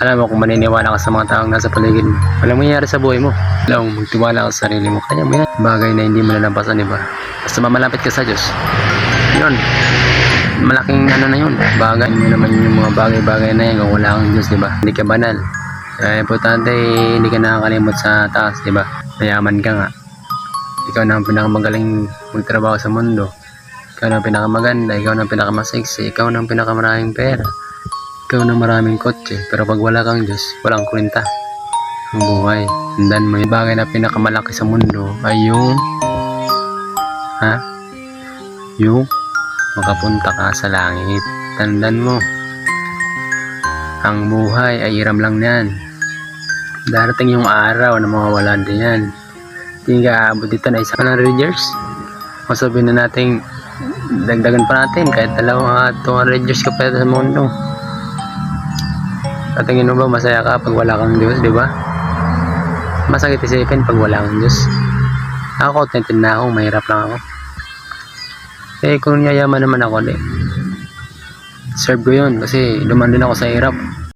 Alam mo kung maniniwala ka sa mga taong nasa paligid mo, walang mangyayari sa buhay mo. Alam mo, magtiwala ka sa sarili mo. Kaya mo yan. Bagay na hindi mo nalampasan, diba? Basta mamalapit ka sa Diyos. Yun. Malaking ano na yun. Bagay mo naman yung mga bagay-bagay na yan kung wala kang Diyos, diba? Hindi ka banal. Kaya importante, hindi ka nakakalimot sa taas, diba? Mayaman ka nga. Ikaw na ang pinakamagaling magtrabaho sa mundo. Ikaw na ang pinakamaganda. Ikaw na ang pinakamasiksi. Ikaw na ang pinakamaraming pera. Ikaw na maraming kotse. Pero pag wala kang Diyos, walang kwenta ang buhay. Tandaan mo, yung bagay na pinakamalaki sa mundo ay yung yung makapunta ka sa langit. Tandaan mo, ang buhay ay iram lang yan. Darating yung araw na mawawala din yan. Hindi ka aabot dito na 100 years. O sabihin na natin, dagdagan pa natin kahit 200 years ka pa sa mundo. At tingin mo ba masaya ka pag wala kang Diyos, di ba? Masakit isipin pag wala kang Diyos. Ako, contented na ako, mahirap lang ako. Eh, kung yayaman naman ako, serve ko yun kasi duman din ako sa hirap.